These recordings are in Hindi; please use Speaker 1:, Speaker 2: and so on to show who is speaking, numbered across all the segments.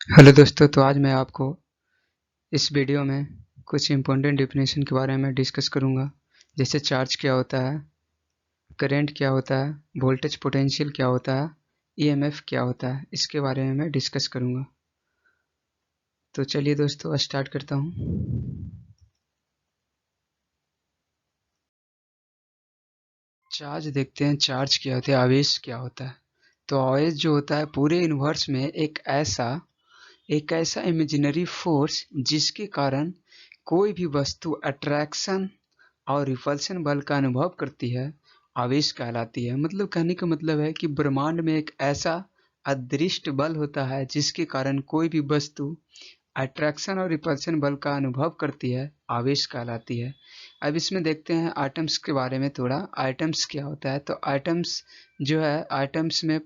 Speaker 1: हेलो दोस्तों, तो आज मैं आपको इस वीडियो में कुछ इम्पोर्टेंट डेफिनेशन के बारे में डिस्कस करूंगा। जैसे चार्ज क्या होता है, करंट क्या होता है, वोल्टेज पोटेंशियल क्या होता है, ईएमएफ क्या होता है, इसके बारे में मैं डिस्कस करूंगा। तो चलिए दोस्तों, स्टार्ट करता हूं। चार्ज देखते हैं, चार्ज क्या होता है, आवेश क्या होता है। तो आवेश जो होता है पूरे यूनिवर्स में एक ऐसा इमेजिनरी फोर्स जिसके कारण कोई भी वस्तु अट्रैक्शन और रिपल्शन बल का अनुभव करती है, आवेश कहलाती है। मतलब कहने का मतलब है कि ब्रह्मांड में एक ऐसा अदृश्य बल होता है जिसके कारण कोई भी वस्तु अट्रैक्शन और रिपल्शन बल का अनुभव करती है, आवेश कहलाती है। अब इसमें देखते हैं आइटम्स के बारे में थोड़ा। आइटम्स क्या होता है, तो आइटम्स जो है, आइटम्स में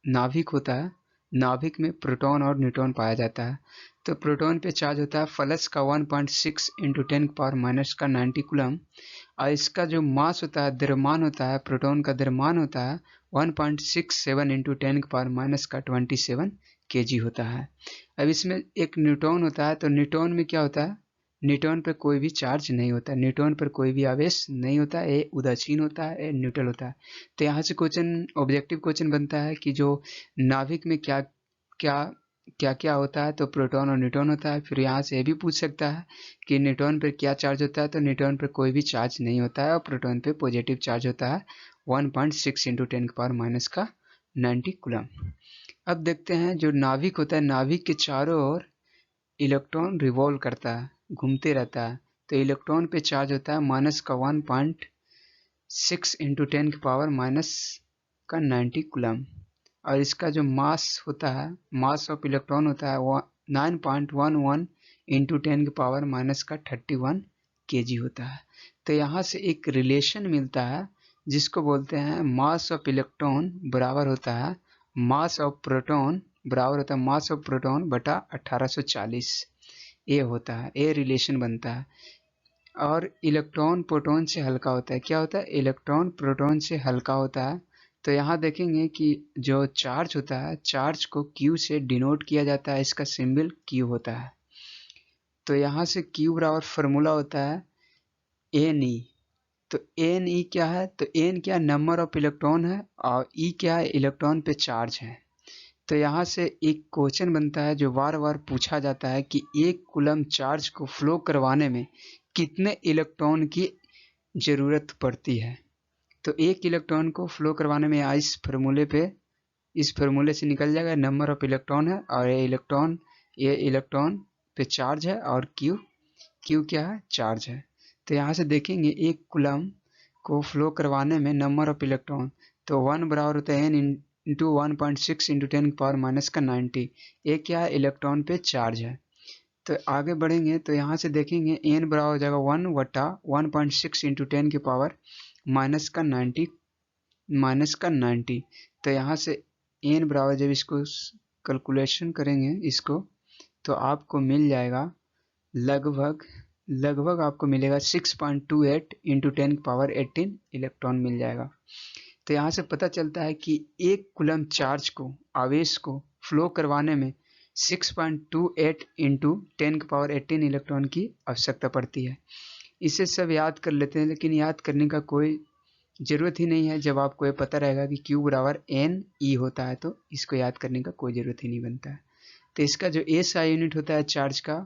Speaker 1: नाभिक होता है। नाभिक में प्रोटॉन और न्यूट्रॉन पाया जाता है। तो प्रोटॉन पे चार्ज होता है प्लस का 1.6 इंटू 10 पावर माइनस का 90 कूलम। और इसका जो मास होता है, द्रव्यमान होता है, प्रोटॉन का द्रव्यमान होता है 1.67 इंटू 10 के पावर माइनस का 27 केजी होता है। अब इसमें एक न्यूट्रॉन होता है। तो न्यूट्रॉन में क्या होता है, न्यूट्रॉन पर कोई भी चार्ज नहीं होता, न्यूट्रॉन पर कोई भी आवेश नहीं होता, ये उदासीन होता है, ये न्यूट्रल होता है। तो यहाँ से क्वेश्चन, ऑब्जेक्टिव क्वेश्चन बनता है कि जो नाभिक में क्या क्या क्या क्या होता है, तो प्रोटॉन और न्यूट्रॉन होता है। फिर यहाँ से ये भी पूछ सकता है कि न्यूट्रॉन पर क्या चार्ज होता है, तो न्यूट्रॉन पर कोई भी चार्ज नहीं होता है और प्रोटॉन पे पॉजिटिव चार्ज होता है 1.6 इंटू 10 के पावर माइनस का 90 कूलम। अब देखते हैं जो नाभिक होता है, नाभिक के चारों ओर इलेक्ट्रॉन रिवॉल्व करता है, घूमते रहता है। तो इलेक्ट्रॉन पे चार्ज होता है माइनस का 1.6 इंटू 10 के पावर माइनस का 90 कूलम। और इसका जो मास होता है, मास ऑफ इलेक्ट्रॉन होता है वो 9.11 इंटू 10 के पावर माइनस का 31 केजी होता है। तो यहाँ से एक रिलेशन मिलता है जिसको बोलते हैं मास ऑफ इलेक्ट्रॉन बराबर होता है मास ऑफ प्रोटॉन, बराबर होता है मास ऑफ प्रोटॉन बटा 1840। ये होता है, ये रिलेशन बनता है। और इलेक्ट्रॉन प्रोटॉन से हल्का होता है। क्या होता है, इलेक्ट्रॉन प्रोटॉन से हल्का होता है। तो यहाँ देखेंगे कि जो चार्ज होता है, चार्ज को Q से डिनोट किया जाता है, इसका सिंबल Q होता है। तो यहाँ से Q बराबर फार्मूला होता है Ne। तो Ne क्या है, तो N क्या नंबर ऑफ इलेक्ट्रॉन है और E क्या है, इलेक्ट्रॉन पे चार्ज है। तो यहाँ से एक क्वेश्चन बनता है जो बार बार पूछा जाता है कि एक कूलम चार्ज को फ्लो करवाने में कितने इलेक्ट्रॉन की ज़रूरत पड़ती है। तो एक इलेक्ट्रॉन को फ्लो करवाने में इस फार्मूले से निकल जाएगा, नंबर ऑफ इलेक्ट्रॉन है और ये इलेक्ट्रॉन पे चार्ज है और क्यू क्या है, चार्ज है। तो यहाँ से देखेंगे एक कूलम को फ्लो करवाने में नंबर ऑफ इलेक्ट्रॉन, तो 1 बराबर होता है n into 1.6 into 10 power minus का 90। ये क्या है, इलेक्ट्रॉन पे चार्ज है। तो आगे बढ़ेंगे तो यहाँ से देखेंगे n बराबर हो जाएगा 1 वटा 1.6 इंटू 10 की पावर माइनस का 90, माइनस का 90। तो यहाँ से n बराबर जब इसको कैलकुलेशन करेंगे इसको, तो आपको मिल जाएगा लगभग लगभग आपको मिलेगा 6.28 इंटू 10 पावर 18 इलेक्ट्रॉन मिल जाएगा। तो यहाँ से पता चलता है कि एक कूलम चार्ज को, आवेश को फ्लो करवाने में 6.28 इंटू 10 पावर 18 इलेक्ट्रॉन की आवश्यकता पड़ती है। इसे सब याद कर लेते हैं, लेकिन याद करने का कोई ज़रूरत ही नहीं है। जब आपको ये पता रहेगा कि Q बराबर NE होता है तो इसको याद करने का कोई ज़रूरत ही नहीं बनता है। तो इसका जो SI यूनिट होता है चार्ज का,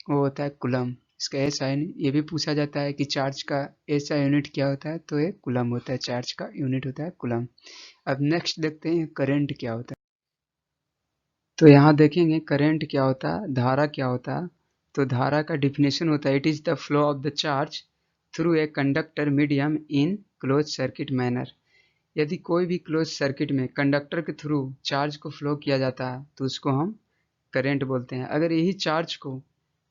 Speaker 1: वो होता है कूलम। इसका SI यूनिट, ये भी पूछा जाता है कि चार्ज का SI यूनिट क्या होता है, तो ये कूलम होता है, चार्ज का यूनिट होता है कूलम। अब नेक्स्ट देखते हैं करंट क्या होता है। तो यहाँ देखेंगे करंट क्या होता है, धारा क्या होता है। तो धारा का डिफिनेशन होता है, it is the flow of the charge through a conductor medium in close circuit manner. यदि कोई भी क्लोज सर्किट में कंडक्टर के थ्रू चार्ज को फ्लो किया जाता है तो उसको हम करंट बोलते हैं। अगर यही चार्ज को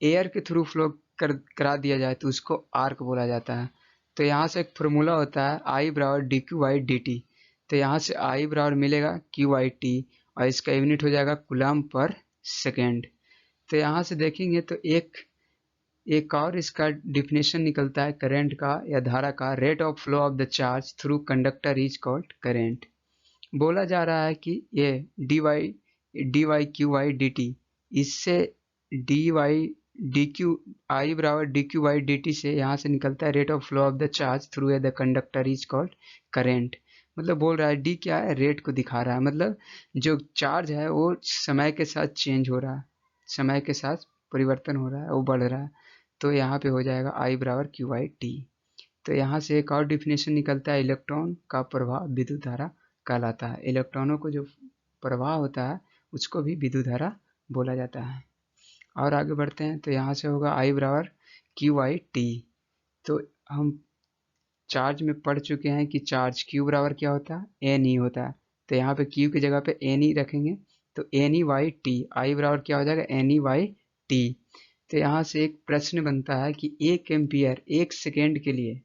Speaker 1: एयर के थ्रू फ्लो करा दिया जाए तो उसको आर्क बोला जाता है। तो यहाँ से एक फार्मूला होता है I बराबर dq/dt। तो यहाँ से I बराबर मिलेगा q/t और इसका यूनिट हो जाएगा कूलम पर सेकेंड। तो यहाँ से देखेंगे तो एक एक और इसका डिफिनेशन निकलता है करंट का या धारा का, rate of flow of the charge through conductor is called current. बोला जा रहा है कि ये dy dy qy dt इससे D Y D Q I बराबर D Q Y D T से यहाँ से निकलता है rate of flow of the charge through the conductor is called current. मतलब बोल रहा है डी क्या है, रेट को दिखा रहा है, मतलब जो चार्ज है वो समय के साथ चेंज हो रहा है, समय के साथ परिवर्तन हो रहा है, वो बढ़ रहा है। तो यहाँ पे हो जाएगा आई बराबर क्यू आई टी। तो यहाँ से एक और डिफिनेशन निकलता है, इलेक्ट्रॉन का प्रवाह विद्युत धारा कहलाता है। इलेक्ट्रॉनों को जो प्रवाह होता है उसको भी विद्युत धारा बोला जाता है। और आगे बढ़ते हैं तो यहाँ से होगा आई बराबर क्यू आई टी। तो हम चार्ज में पढ़ चुके हैं कि चार्ज क्यू बराबर क्या होता है, एन ई होता है। तो यहाँ पे क्यू की जगह पे एन ई रखेंगे तो एन ई वाई टी, आई बराबर क्या हो जाएगा, एन ई वाई टी। तो यहाँ से एक प्रश्न बनता है कि 1 एम्पियर 1 सेकेंड के लिए,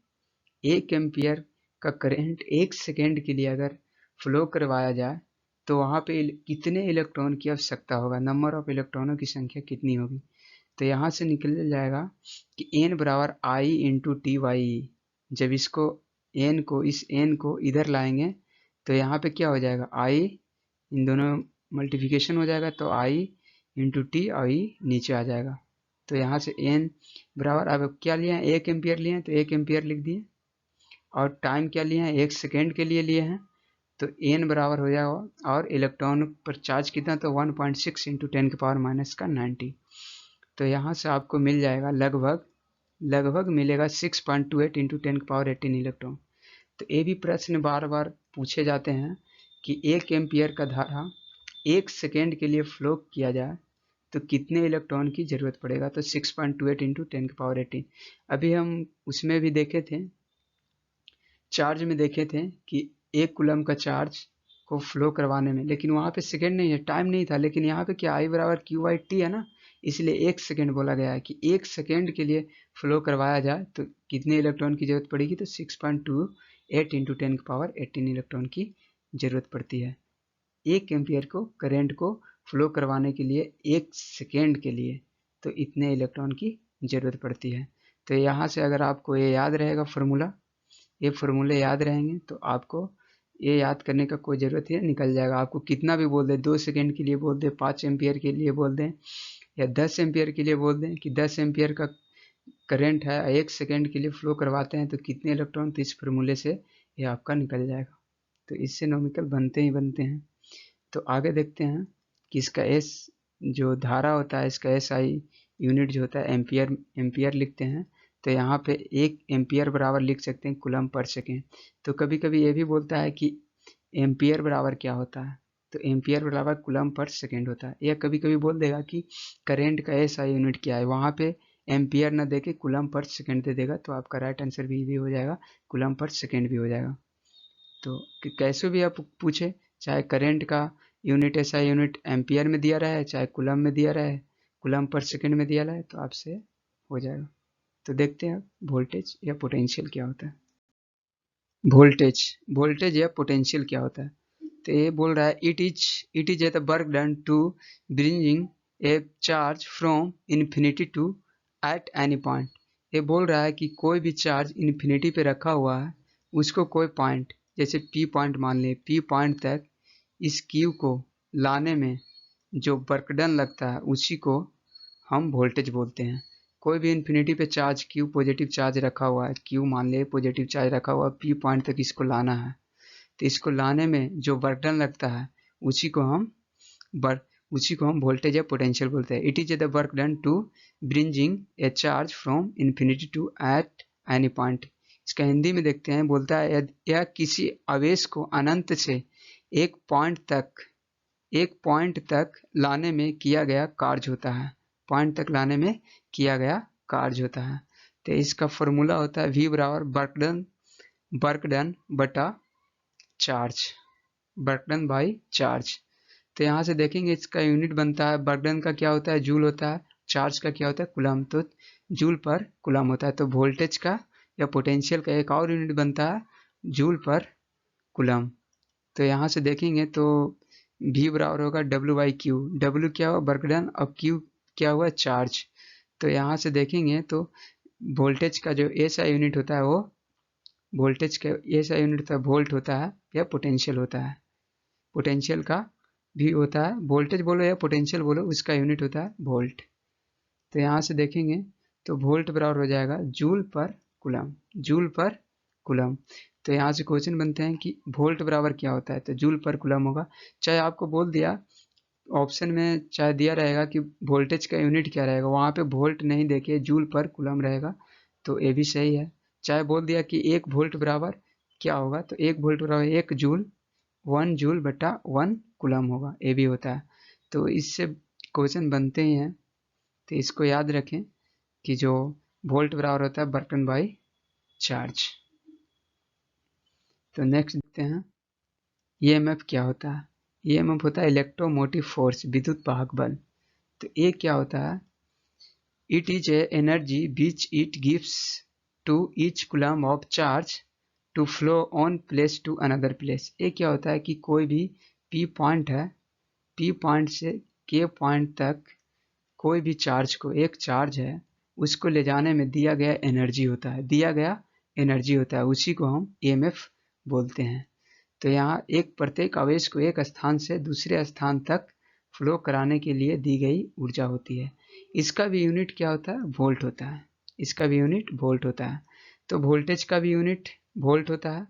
Speaker 1: 1 एम्पियर का करंट 1 सेकेंड के लिए अगर फ्लो करवाया जाए तो वहाँ पे कितने इलेक्ट्रॉन की आवश्यकता होगा, नंबर ऑफ इलेक्ट्रॉनों की संख्या कितनी होगी। तो यहाँ से निकल जाएगा कि एन बराबर आई इंटू टी वाई। जब इसको एन को, इस एन को इधर लाएंगे तो यहाँ पे क्या हो जाएगा, आई, इन दोनों मल्टीप्लिकेशन हो जाएगा तो आई इंटू टी, आई नीचे आ जाएगा। तो यहाँ से एन बराबर, अब क्या लिए हैं, 1 एम्पियर लिए हैं तो 1 एम्पियर लिख दिए, और टाइम क्या लिए हैं, 1 सेकेंड के लिए लिए हैं तो एन बराबर हो जाएगा, और इलेक्ट्रॉन पर चार्ज कितना, तो 1.6 इंटू 10 के पावर माइनस का 90। तो यहाँ से आपको मिल जाएगा लगभग मिलेगा 6.28 इंटू 10 के पावर 18 इलेक्ट्रॉन। तो ये भी प्रश्न बार बार पूछे जाते हैं कि 1 एम्पियर का धारा 1 सेकेंड के लिए फ्लो किया जाए तो कितने इलेक्ट्रॉन की जरूरत पड़ेगा, तो 6.28 इंटू 10 के पावर 18। अभी हम उसमें भी देखे थे, चार्ज में देखे थे कि 1 कूलम का चार्ज को फ्लो करवाने में, लेकिन वहाँ पे सेकेंड नहीं है, टाइम नहीं था, लेकिन यहाँ पे क्या आई बराबर क्यू आई टी है ना, इसलिए 1 सेकेंड बोला गया है कि 1 सेकेंड के लिए फ्लो करवाया जाए तो कितने इलेक्ट्रॉन की जरूरत पड़ेगी, तो 6.28 इंटू 10 के पावर 18 इलेक्ट्रॉन की जरूरत पड़ती है। 1 एम्पियर को करंट को फ्लो करवाने के लिए 1 सेकेंड के लिए तो इतने इलेक्ट्रॉन की जरूरत पड़ती है। तो यहाँ से अगर आपको ये याद रहेगा फार्मूला, ये फार्मूले याद रहेंगे तो आपको ये याद करने का कोई ज़रूरत ही नहीं, निकल जाएगा। आपको कितना भी बोल दे, 2 सेकेंड के लिए बोल दे, 5 एम्पियर के लिए बोल दें या 10 एम्पियर के लिए बोल दें कि 10 एम्पियर का करंट है, 1 सेकेंड के लिए फ्लो करवाते हैं तो कितने इलेक्ट्रॉन, तो इस फार्मूले से ये आपका निकल जाएगा। तो इससे न्यूमेरिकल बनते ही बनते हैं। तो आगे देखते हैं कि इसका एस जो धारा होता है, इसका एस आई यूनिट जो होता है एम्पियर लिखते हैं। तो यहाँ पे 1 एम्पियर बराबर लिख सकते हैं कूलम पर सेकेंड। तो कभी कभी ये भी बोलता है कि एम्पियर बराबर क्या होता है, तो एम्पियर बराबर कूलम पर सेकेंड होता है। या कभी कभी बोल देगा कि करेंट का एस आई यूनिट क्या है, वहाँ पे एम्पियर ना देके कूलम पर सेकेंड दे देगा, तो आपका राइट आंसर भी हो जाएगा, कूलम पर सेकेंड भी हो जाएगा। तो कैसे भी आप पूछे, चाहे करंट का यूनिट ऐसा यूनिट एम्पियर में दिया रहा है, चाहे कूलम में दिया रहा है, कूलम पर सेकेंड में दिया रहा है, तो आपसे हो जाएगा। तो देखते हैं वोल्टेज या पोटेंशियल क्या होता है। वोल्टेज या पोटेंशियल क्या होता है, तो ये बोल रहा है it is the work done to bringing a charge from infinity to at any point. ये बोल रहा है कि कोई भी चार्ज इन्फिनिटी पे रखा हुआ है, उसको कोई पॉइंट, जैसे पी पॉइंट मान लें, पी पॉइंट तक इस क्यू को लाने में जो वर्क डन लगता है उसी को हम वोल्टेज बोलते हैं। कोई भी इन्फिनिटी पे चार्ज क्यू पॉजिटिव चार्ज रखा हुआ है, क्यू मान ले पॉजिटिव चार्ज रखा हुआ है, पी पॉइंट तक इसको लाना है, तो इसको लाने में जो वर्क डन लगता है उसी को हम वोल्टेज या पोटेंशियल बोलते हैं। It is the work done to bringing a charge from infinity to at any point. इसका हिंदी में देखते हैं, बोलता है यह किसी आवेश को अनंत से एक पॉइंट तक लाने में किया गया कार्य होता है, पॉइंट तक लाने में किया गया कार्य होता है। तो इसका फॉर्मूला होता है V बराबर वर्क डन बटा charge, work done by charge. तो यहाँ से देखेंगे इसका यूनिट बनता है, वर्क डन का क्या होता है, जूल होता है, चार्ज का क्या होता है, कूलम, तो जूल पर कूलम होता है। तो वोल्टेज का या पोटेंशियल का एक और यूनिट बनता है, जूल पर कूलम। तो यहाँ से देखेंगे तो V बराबर होगा W/Q। W क्या हुआ, वर्क डन, और Q क्या हुआ, चार्ज। तो यहाँ से देखेंगे तो वोल्टेज का जो SI यूनिट होता है वो वोल्टेज का SI यूनिट होता है वोल्ट होता है या पोटेंशियल होता है। पोटेंशियल का भी होता है, वोल्टेज बोलो या पोटेंशियल बोलो, उसका यूनिट होता है वोल्ट। तो यहाँ से देखेंगे तो वोल्ट बराबर हो जाएगा जूल पर कूलम, जूल पर कूलम। तो यहाँ से क्वेश्चन बनते हैं कि वोल्ट बराबर क्या होता है, तो जूल पर कूलम होगा। चाहे आपको बोल दिया ऑप्शन में, चाहे दिया रहेगा कि वोल्टेज का यूनिट क्या रहेगा, वहाँ पे वोल्ट नहीं देके जूल पर कूलम रहेगा, तो ये भी सही है। चाहे बोल दिया कि 1 वोल्ट बराबर क्या होगा, तो 1 वोल्ट बराबर 1 जूल, 1 जूल बटा 1 कूलम होगा, ये भी होता है। तो इससे क्वेश्चन बनते ही हैं, तो इसको याद रखें कि जो वोल्ट बराबर होता है बर्टन बाई चार्ज। तो नेक्स्ट देखते हैं ईएमएफ क्या होता है। ईएमएफ होता है इलेक्ट्रोमोटिव फोर्स, विद्युत वाहक बल। तो ये क्या होता है, it is a energy which it gives to each coulomb of charge to flow on place to another place. ये क्या होता है कि कोई भी पी पॉइंट है, पी पॉइंट से के पॉइंट तक कोई भी चार्ज को, एक चार्ज है उसको ले जाने में दिया गया एनर्जी होता है, दिया गया एनर्जी होता है, उसी को हम ईएमएफ बोलते हैं। तो यहाँ एक प्रत्येक आवेश को एक स्थान से दूसरे स्थान तक फ्लो कराने के लिए दी गई ऊर्जा होती है। इसका भी यूनिट क्या होता है, वोल्ट होता है, इसका भी यूनिट वोल्ट होता है। तो वोल्टेज का भी यूनिट वोल्ट होता है,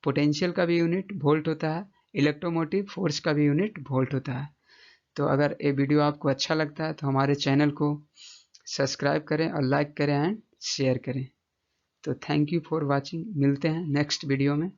Speaker 1: पोटेंशियल का भी यूनिट वोल्ट होता है, इलेक्ट्रोमोटिव फोर्स का भी यूनिट वोल्ट होता है। तो अगर ये वीडियो आपको अच्छा लगता है तो हमारे चैनल को सब्सक्राइब करें और लाइक करें एंड शेयर करें। तो थैंक यू फॉर वॉचिंग, मिलते हैं नेक्स्ट वीडियो में।